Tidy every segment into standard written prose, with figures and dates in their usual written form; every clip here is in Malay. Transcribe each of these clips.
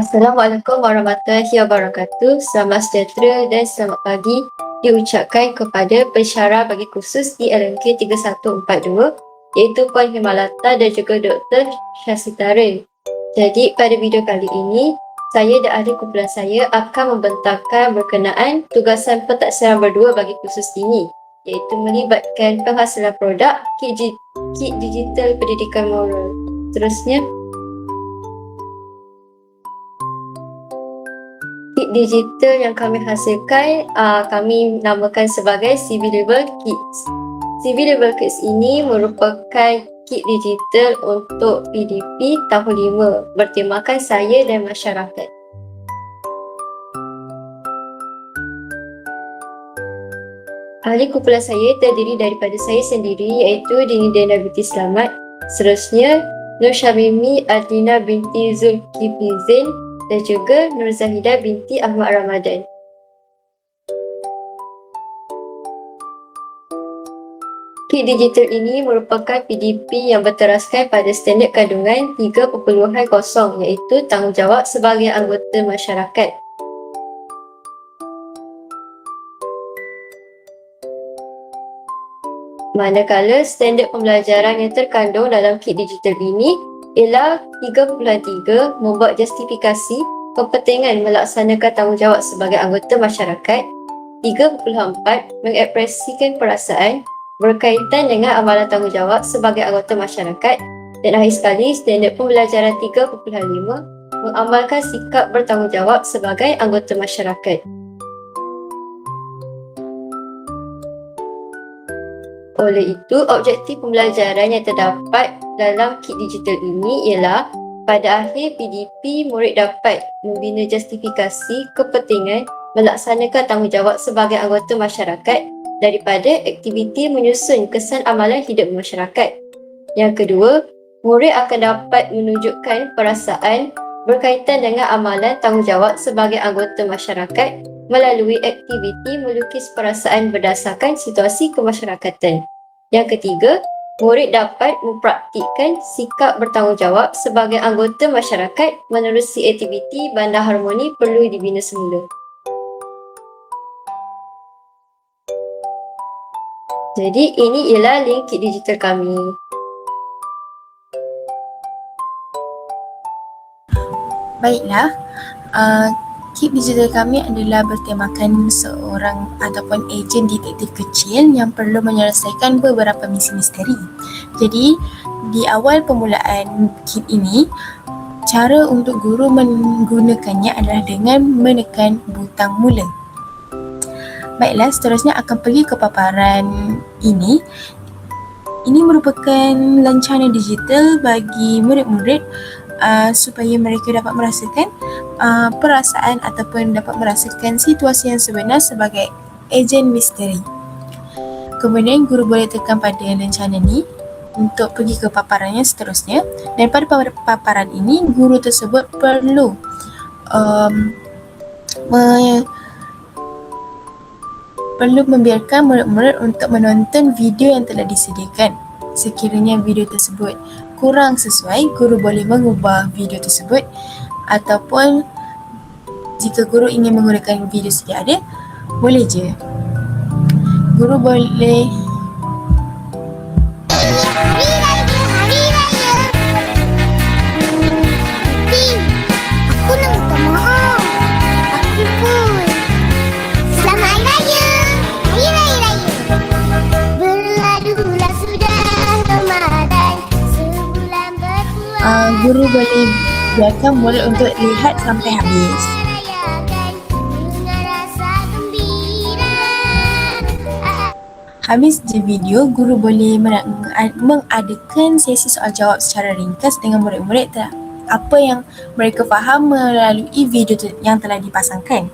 Assalamualaikum warahmatullahi wabarakatuh. Selamat sejahtera dan selamat pagi diucapkan kepada pensyarah bagi kursus di LMK 3142 iaitu Puan Himalata dan juga Dr. Syasitarin. Jadi pada video kali ini, saya dan ahli kumpulan saya akan membentangkan berkenaan tugasan pentaksiran berdua bagi kursus ini, iaitu melibatkan penghasilan produk kit digital pendidikan moral. Seterusnya, kit digital yang kami hasilkan kami namakan sebagai CV Level Kits. CV Level Kits ini merupakan kit digital untuk PDP tahun 5 bertemakan saya dan masyarakat. Ahli kumpulan saya terdiri daripada saya sendiri iaitu Dini Dena binti Selamat, seterusnya Nur Syamimi Adlina binti Zulkifli Zain dan juga Nur Zahidah binti Ahmad Ramadan. Kit digital ini merupakan PDP yang berteraskan pada standard kandungan 3.0 iaitu tanggungjawab sebagai anggota masyarakat. Manakala standard pembelajaran yang terkandung dalam kit digital ini ialah 3.3 membuat justifikasi kepentingan melaksanakan tanggungjawab sebagai anggota masyarakat, 3.4 mengekspresikan perasaan berkaitan dengan amalan tanggungjawab sebagai anggota masyarakat, dan akhir sekali standard pembelajaran 3.5 mengamalkan sikap bertanggungjawab sebagai anggota masyarakat. Oleh itu, objektif pembelajaran yang terdapat dalam kit digital ini ialah pada akhir PDP, murid dapat membina justifikasi kepentingan melaksanakan tanggungjawab sebagai anggota masyarakat daripada aktiviti menyusun kesan amalan hidup masyarakat. Yang kedua, murid akan dapat menunjukkan perasaan berkaitan dengan amalan tanggungjawab sebagai anggota masyarakat melalui aktiviti melukis perasaan berdasarkan situasi kemasyarakatan. Yang ketiga, murid dapat mempraktikkan sikap bertanggungjawab sebagai anggota masyarakat menerusi aktiviti bandar harmoni perlu dibina semula. Jadi ini ialah link kit digital kami. Baiklah, kit digital kami adalah bertemakan seorang ataupun ejen detektif kecil yang perlu menyelesaikan beberapa misi misteri. Jadi, di awal permulaan kit ini, cara untuk guru menggunakannya adalah dengan menekan butang mula. Baiklah, seterusnya akan pergi ke paparan ini. Ini merupakan lancana digital bagi murid-murid supaya mereka dapat merasakan perasaan ataupun dapat merasakan situasi yang sebenar sebagai ejen misteri. Kemudian guru boleh tekan pada lancana ni untuk pergi ke paparan yang seterusnya, dan pada paparan ini guru tersebut perlu membiarkan murid-murid untuk menonton video yang telah disediakan. Sekiranya video tersebut kurang sesuai, guru boleh mengubah video tersebut, ataupun jika guru ingin menggunakan video sedia ada, boleh je. Guru boleh guru boleh biarkan murid untuk lihat sampai habis. Habis je video, guru boleh mengadakan sesi soal jawab secara ringkas dengan murid-murid apa yang mereka faham melalui video yang telah dipasangkan.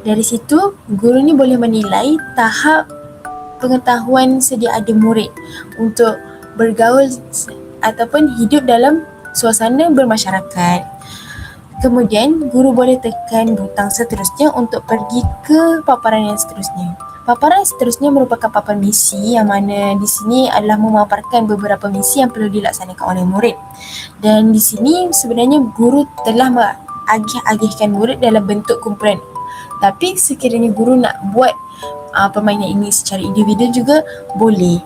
Dari situ, guru ni boleh menilai tahap pengetahuan sedia ada murid untuk bergaul ataupun hidup dalam suasana bermasyarakat. Kemudian, guru boleh tekan butang seterusnya untuk pergi ke paparan yang seterusnya. Paparan seterusnya merupakan paparan misi yang mana di sini adalah memaparkan beberapa misi yang perlu dilaksanakan oleh murid. Dan di sini sebenarnya guru telah agih-agihkan murid dalam bentuk kumpulan. Tapi sekiranya guru nak buat permainan ini secara individu juga boleh.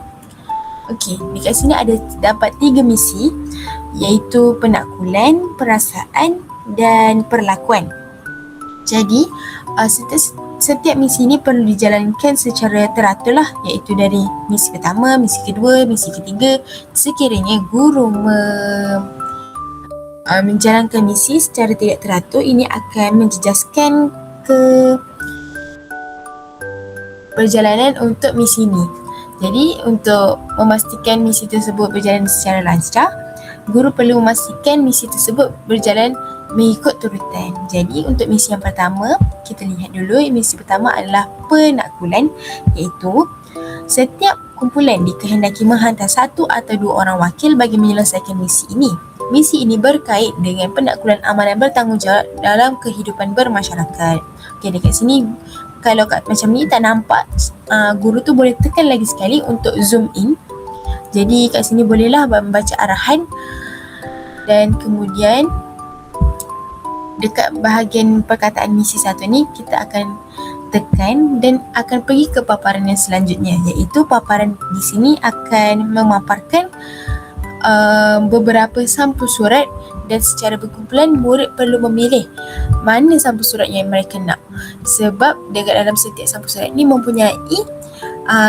Okey, dekat sini ada dapat 3 misi, iaitu penakkulan, perasaan dan perlakuan. Jadi setiap misi ini perlu dijalankan secara teratur lah, iaitu dari misi pertama, misi kedua, misi ketiga. Sekiranya guru menjalankan misi secara tidak teratur, ini akan menjejaskan ke perjalanan untuk misi ini. Jadi untuk memastikan misi tersebut berjalan secara lancar, guru perlu memastikan misi tersebut berjalan mengikut turutan. Jadi untuk misi yang pertama, kita lihat dulu. Misi pertama adalah penakkulan, iaitu setiap kumpulan dikehendaki menghantar 1 atau 2 orang wakil bagi menyelesaikan misi ini. Misi ini berkait dengan penakkulan amalan bertanggungjawab dalam kehidupan bermasyarakat. Okey, dekat sini kalau macam ni tak nampak, guru tu boleh tekan lagi sekali untuk zoom in. Jadi kat sini bolehlah membaca arahan, dan kemudian dekat bahagian perkataan misi 1 ni kita akan tekan dan akan pergi ke paparan yang selanjutnya, iaitu paparan di sini akan memaparkan beberapa sampul surat, dan secara berkumpulan murid perlu memilih mana sampul surat yang mereka nak, sebab dekat dalam setiap sampul surat ni mempunyai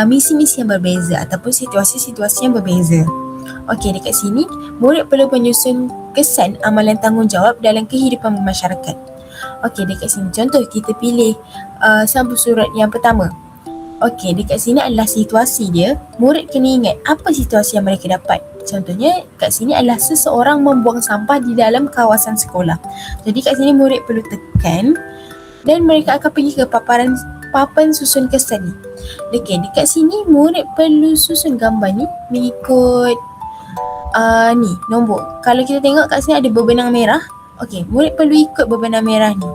misi-misi yang berbeza ataupun situasi-situasi yang berbeza. Okey, dekat sini murid perlu menyusun kesan amalan tanggungjawab dalam kehidupan masyarakat. Okey, dekat sini contoh kita pilih sampul surat yang pertama. Okey, dekat sini adalah situasi dia. Murid kena ingat apa situasi yang mereka dapat. Contohnya kat sini adalah seseorang membuang sampah di dalam kawasan sekolah. Jadi kat sini murid perlu tekan dan mereka akan pergi ke papan susun kesan ni. Okey, dekat sini murid perlu susun gambar ni mengikut ni nombor. Kalau kita tengok kat sini ada berbenang merah. Okey, murid perlu ikut berbenang merah ni.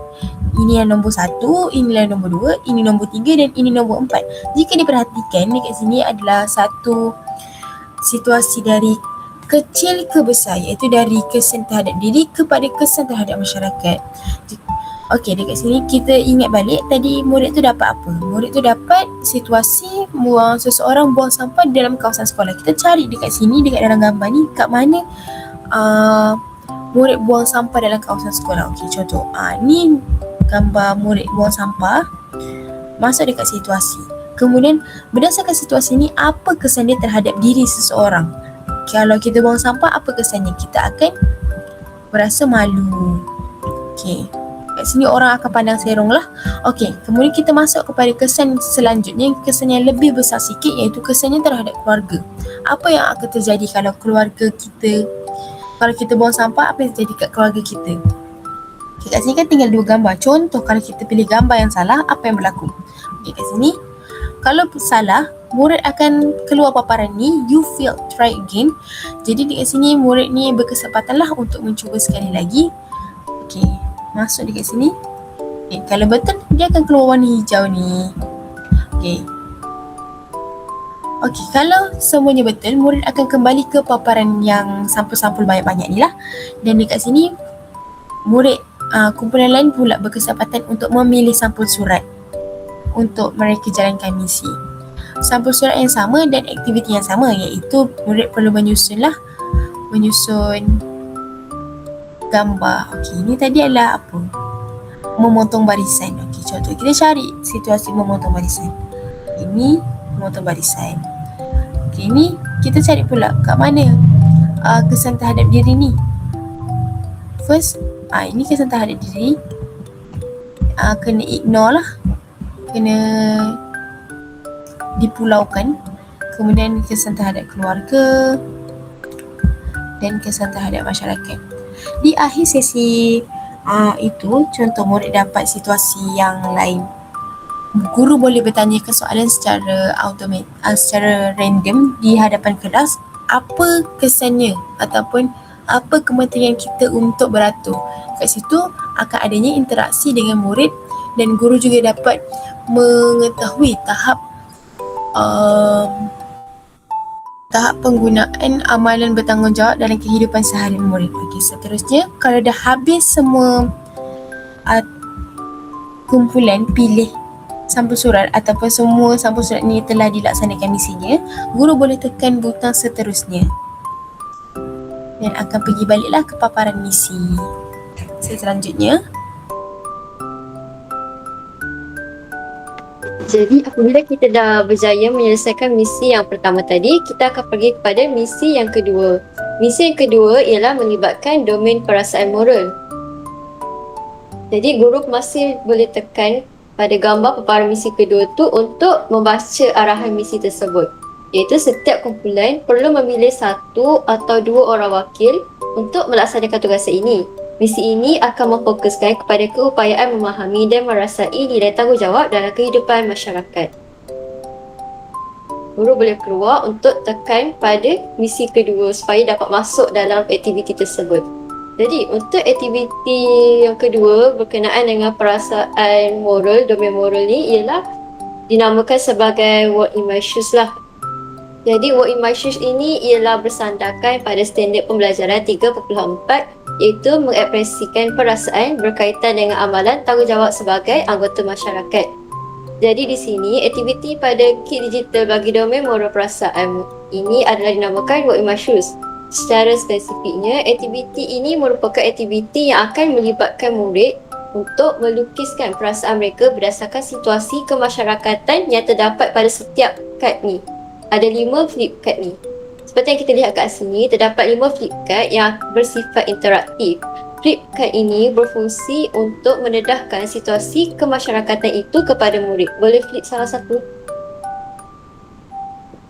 Ini yang nombor 1, inilah nombor 2, ini nombor 3 dan ini nombor 4. Jika diperhatikan dekat sini adalah satu situasi dari kecil ke besar, iaitu dari kesan terhadap diri kepada kesan terhadap masyarakat. Okey, dekat sini kita ingat balik tadi murid tu dapat apa? Murid tu dapat situasi seseorang buang sampah di dalam kawasan sekolah. Kita cari dekat sini, dekat dalam gambar ni, kat mana murid buang sampah dalam kawasan sekolah. Okey, contoh ni gambar murid buang sampah, masuk dekat situasi. Kemudian berdasarkan situasi ni, apa kesan dia terhadap diri seseorang? Kalau kita buang sampah, apa kesannya? Kita akan berasa malu. Okey, kat sini orang akan pandang serong lah. Okey, kemudian kita masuk kepada kesan selanjutnya, kesan yang lebih besar sikit, iaitu kesannya terhadap keluarga. Apa yang akan terjadi kalau keluarga kita, kalau kita buang sampah, apa yang terjadi kat keluarga kita? Okay, kat sini kan tinggal 2 gambar. Contoh kalau kita pilih gambar yang salah, apa yang berlaku? Okay, kat sini kalau salah, murid akan keluar paparan ni, you failed, try again. Jadi dekat sini murid ni berkesempatan lah untuk mencuba sekali lagi. Okay, masuk dekat sini. Okay, kalau betul, dia akan keluar warna hijau ni. Okay. Okay, kalau semuanya betul, murid akan kembali ke paparan yang sampul-sampul banyak-banyak ni lah. Dan dekat sini, murid kumpulan lain pula berkesempatan untuk memilih sampul surat untuk mereka jalankan misi. Sampul surat yang sama dan aktiviti yang sama, iaitu murid perlu menyusun gambar. Okey, ini tadi adalah apa? Memotong barisan. Okey, contoh kita cari situasi memotong barisan. Ini memotong barisan. Okey, ini kita cari pula kat mana kesan terhadap diri ni. First, ini kesan terhadap diri. Kena ignore lah. Kena dipulaukan. Kemudian kesan terhadap keluarga dan kesan terhadap masyarakat. Di akhir sesi itu, contoh murid dapat situasi yang lain. Guru boleh bertanyakan soalan secara secara random di hadapan kelas. Apa kesannya ataupun apa kementerian kita untuk beratur. Kat situ akan adanya interaksi dengan murid, dan guru juga dapat mengetahui tahap penggunaan amalan bertanggungjawab dalam kehidupan seharian murid. Okey, seterusnya kalau dah habis semua kumpulan pilih sampul surat ataupun semua sampul surat ni telah dilaksanakan misinya, guru boleh tekan butang seterusnya dan akan pergi baliklah ke paparan misi. Selanjutnya, Jadi apabila kita dah berjaya menyelesaikan misi yang pertama tadi, kita akan pergi kepada misi yang kedua. Misi yang kedua ialah melibatkan domain perasaan moral. Jadi guru masih boleh tekan pada gambar paparan misi kedua tu untuk membaca arahan misi tersebut. Iaitu setiap kumpulan perlu memilih 1 atau 2 orang wakil untuk melaksanakan tugasan ini. Misi ini akan memfokuskan kepada keupayaan memahami dan merasai nilai tanggungjawab dalam kehidupan masyarakat. Guru boleh keluar untuk tekan pada misi kedua supaya dapat masuk dalam aktiviti tersebut. Jadi untuk aktiviti yang kedua berkenaan dengan perasaan moral, domain moral ni ialah dinamakan sebagai Work in My Shoes lah. Jadi Work in My Shoes ini ialah bersandarkan pada standard pembelajaran 3.4 iaitu mengekspresikan perasaan berkaitan dengan amalan tanggungjawab sebagai anggota masyarakat. Jadi di sini aktiviti pada kit digital bagi domain moral perasaan ini adalah dinamakan Work in My Shoes. Secara spesifiknya, aktiviti ini merupakan aktiviti yang akan melibatkan murid untuk melukiskan perasaan mereka berdasarkan situasi kemasyarakatan yang terdapat pada setiap kad ni. Ada 5 flip card ni. Seperti yang kita lihat kat sini, terdapat 5 flip card yang bersifat interaktif. Flip card ini berfungsi untuk mendedahkan situasi kemasyarakatan itu kepada murid. Boleh flip salah satu?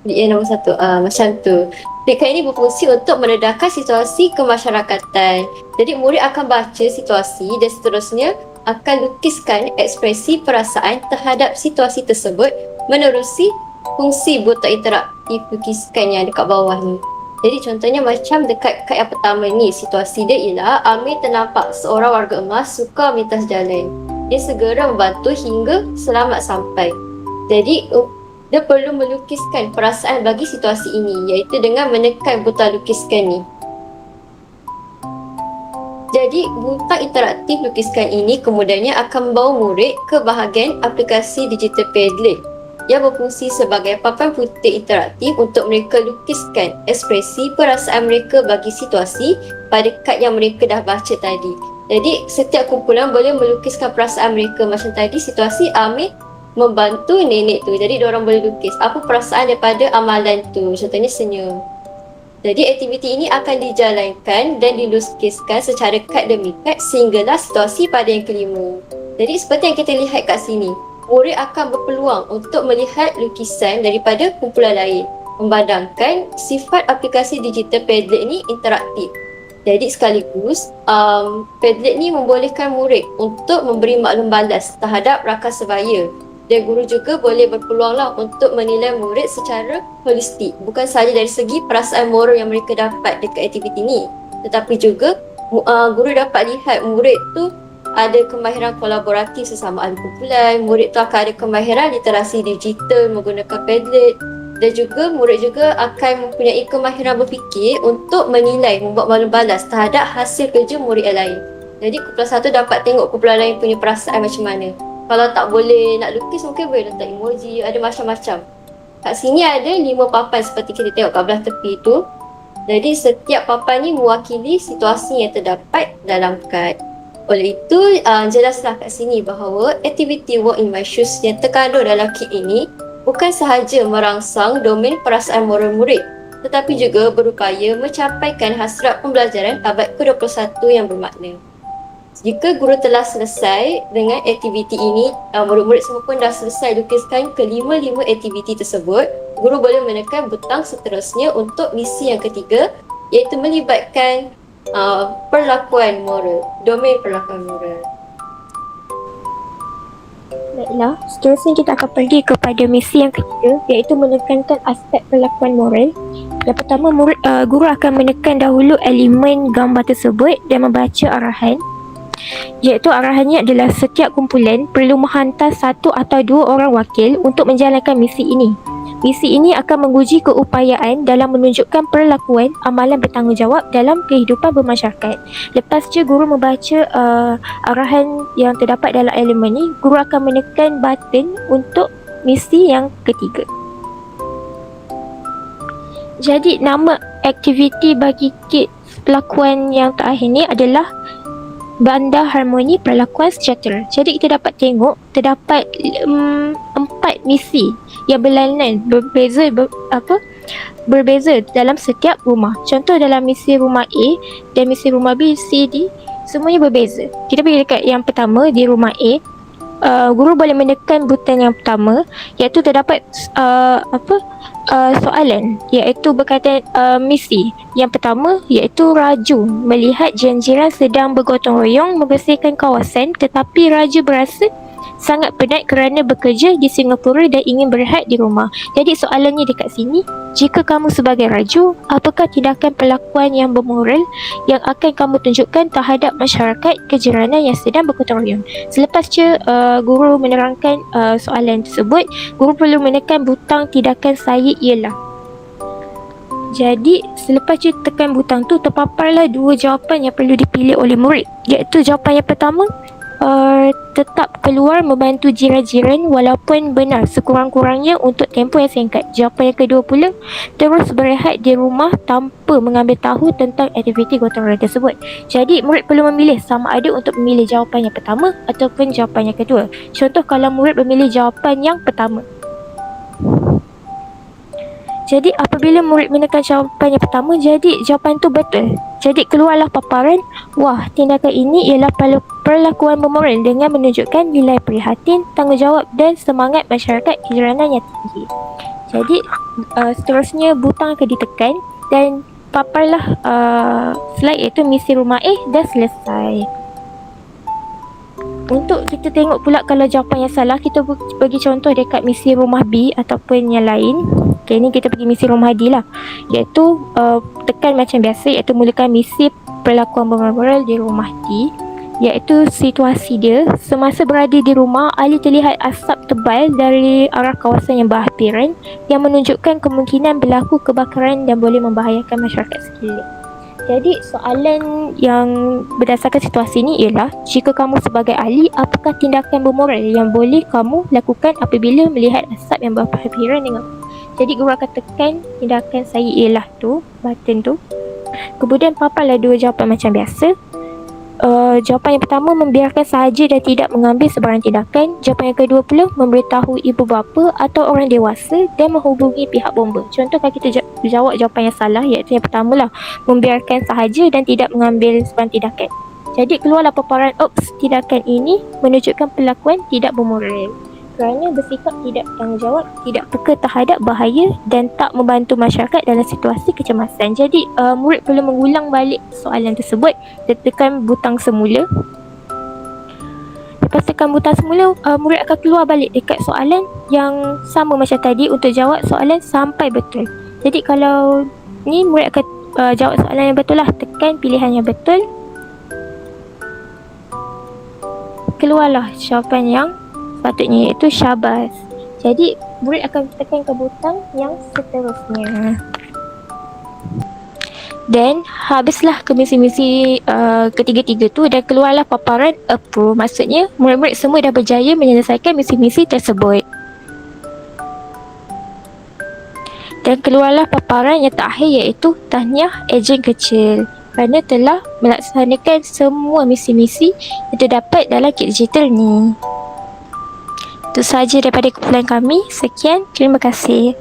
Flip yang nombor 1, macam tu. Flip card ini berfungsi untuk mendedahkan situasi kemasyarakatan. Jadi murid akan baca situasi dan seterusnya akan lukiskan ekspresi perasaan terhadap situasi tersebut menerusi fungsi buta interaktif lukiskan yang dekat bawah ni. Jadi contohnya macam dekat kad yang pertama ni, situasi dia ialah Amir ternampak seorang warga emas suka melintas jalan. Dia segera membantu hingga selamat sampai. Jadi dia perlu melukiskan perasaan bagi situasi ini iaitu dengan menekan butang lukiskan ni. Jadi butang interaktif lukiskan ini kemudiannya akan membawa murid ke bahagian aplikasi digital Padlet yang berfungsi sebagai papan putih interaktif untuk mereka lukiskan ekspresi perasaan mereka bagi situasi pada kad yang mereka dah baca tadi. Jadi setiap kumpulan boleh melukiskan perasaan mereka macam tadi situasi Amir membantu nenek tu. Jadi diorang boleh lukis apa perasaan daripada amalan tu. Contohnya senyum. Jadi aktiviti ini akan dijalankan dan dilukiskan secara kad demi kad sehinggalah situasi pada yang kelima. Jadi seperti yang kita lihat kat sini, murid akan berpeluang untuk melihat lukisan daripada kumpulan lain, memandangkan sifat aplikasi digital Padlet ni interaktif. Jadi sekaligus Padlet ni membolehkan murid untuk memberi maklum balas terhadap rakan sebaya. Dan guru juga boleh berpeluanglah untuk menilai murid secara holistik, bukan sahaja dari segi perasaan moral yang mereka dapat dekat aktiviti ni, tetapi juga guru dapat lihat murid tu ada kemahiran kolaboratif sesama ahli kumpulan, murid tu akan ada kemahiran literasi digital menggunakan Padlet dan juga murid juga akan mempunyai kemahiran berfikir untuk menilai, membuat maklum balas terhadap hasil kerja murid yang lain. Jadi kumpulan satu dapat tengok kumpulan lain punya perasaan macam mana. Kalau tak boleh nak lukis mungkin boleh letak emoji, ada macam-macam. Kat sini ada 5 papan seperti kita tengok kat belah tepi tu. Jadi setiap papan ni mewakili situasi yang terdapat dalam kad. Oleh itu, jelaslah kat sini bahawa aktiviti Work in My Shoes yang terkandung dalam kit ini bukan sahaja merangsang domain perasaan moral murid, tetapi juga berupaya mencapaikan hasrat pembelajaran abad ke-21 yang bermakna. Jika guru telah selesai dengan aktiviti ini, murid-murid semua pun dah selesai lukiskan kelima-lima aktiviti tersebut, guru boleh menekan butang seterusnya untuk misi yang ketiga iaitu melibatkan perlakuan moral, domain perlakuan moral. Baiklah, seterusnya kita akan pergi kepada misi yang ketiga iaitu menekankan aspek perlakuan moral. Yang pertama, guru akan menekan dahulu elemen gambar tersebut dan membaca arahan. Iaitu arahannya adalah setiap kumpulan perlu menghantar 1 atau 2 orang wakil untuk menjalankan misi ini. Misi ini akan menguji keupayaan dalam menunjukkan perlakuan amalan bertanggungjawab dalam kehidupan bermasyarakat. Lepas je guru membaca arahan yang terdapat dalam elemen ni, guru akan menekan button untuk misi yang ketiga. Jadi nama aktiviti bagi kit perlakuan yang terakhir ni adalah Bandar Harmoni Perlakuan Sejahtera. Jadi kita dapat tengok terdapat 4 misi yang berlainan, berbeza dalam setiap rumah. Contoh dalam misi rumah A dan misi rumah B, C, D, semuanya berbeza. Kita pergi dekat yang pertama di rumah A. Guru boleh menekan butang yang pertama, iaitu terdapat soalan, iaitu berkaitan misi. Yang pertama iaitu Raju melihat jiran-jiran sedang bergotong royong membersihkan kawasan, tetapi Raju berasa sangat penat kerana bekerja di Singapura dan ingin berehat di rumah. Jadi soalannya dekat sini, jika kamu sebagai Raju, apakah tindakan perlakuan yang bermoral yang akan kamu tunjukkan terhadap masyarakat kejiranan yang sedang bergotong royong? Selepas guru menerangkan soalan tersebut, guru perlu menekan butang tindakan saya ialah. Jadi selepas tekan butang tu, terpaparlah 2 jawapan yang perlu dipilih oleh murid, iaitu jawapan yang pertama, tetap keluar membantu jiran-jiran walaupun benar sekurang-kurangnya untuk tempoh yang singkat. Jawapan yang kedua pula, terus berehat di rumah tanpa mengambil tahu tentang aktiviti gotong royong tersebut. Jadi murid perlu memilih sama ada untuk memilih jawapan yang pertama ataupun jawapan yang kedua. Contoh kalau murid memilih jawapan yang pertama, jadi apabila murid menekan jawapan yang pertama, jadi jawapan tu betul. Jadi keluarlah paparan, wah, tindakan ini ialah perlakuan bermoral dengan menunjukkan nilai prihatin, tanggungjawab dan semangat masyarakat kejiranan yang tinggi. Jadi seterusnya butang akan ditekan dan paparlah slide iaitu misi rumah A dah selesai. Untuk kita tengok pula kalau jawapan yang salah, kita bagi contoh dekat misi rumah B ataupun yang lain. Okay, ni kita pergi misi rumah D lah, iaitu tekan macam biasa, iaitu mulakan misi perlakuan bermoral di rumah D, iaitu situasi dia. Semasa berada di rumah, Ali terlihat asap tebal dari arah kawasan yang berhampiran yang menunjukkan kemungkinan berlaku kebakaran dan boleh membahayakan masyarakat sekeliling. Jadi soalan yang berdasarkan situasi ni ialah, jika kamu sebagai ahli, apakah tindakan bermoral yang boleh kamu lakukan apabila melihat asap yang berhampiran dengan. Jadi guru akan tekan tindakan saya ialah tu, button tu. Kemudian paparlah 2 jawapan macam biasa. Jawapan yang pertama, membiarkan sahaja dan tidak mengambil sebarang tindakan. Jawapan yang kedua pula, memberitahu ibu bapa atau orang dewasa dan menghubungi pihak bomba. Contoh kalau kita jawab jawapan yang salah, iaitu yang pertama lah, membiarkan sahaja dan tidak mengambil sebarang tindakan. Jadi keluarlah paparan, tindakan ini menunjukkan perlakuan tidak bermoral kerana bersikap tidak bertanggungjawab, tidak peka terhadap bahaya dan tak membantu masyarakat dalam situasi kecemasan. Jadi murid perlu mengulang balik soalan tersebut dan tekan butang semula. Lepas tekan butang semula, murid akan keluar balik dekat soalan yang sama macam tadi untuk jawab soalan sampai betul. Jadi kalau ni murid akan jawab soalan yang betul lah, tekan pilihan yang betul, keluarlah jawapan yang sepatutnya, iaitu syabas. Jadi murid akan tekan ke butang yang seterusnya. Dan habislah ke misi-misi ketiga-tiga tu dan keluarlah paparan approve. Maksudnya murid-murid semua dah berjaya menyelesaikan misi-misi tersebut. Dan keluarlah paparan yang terakhir, iaitu tahniah ejen kecil kerana telah melaksanakan semua misi-misi yang terdapat dalam kit digital ni. Itu sahaja daripada kumpulan kami. Sekian, terima kasih.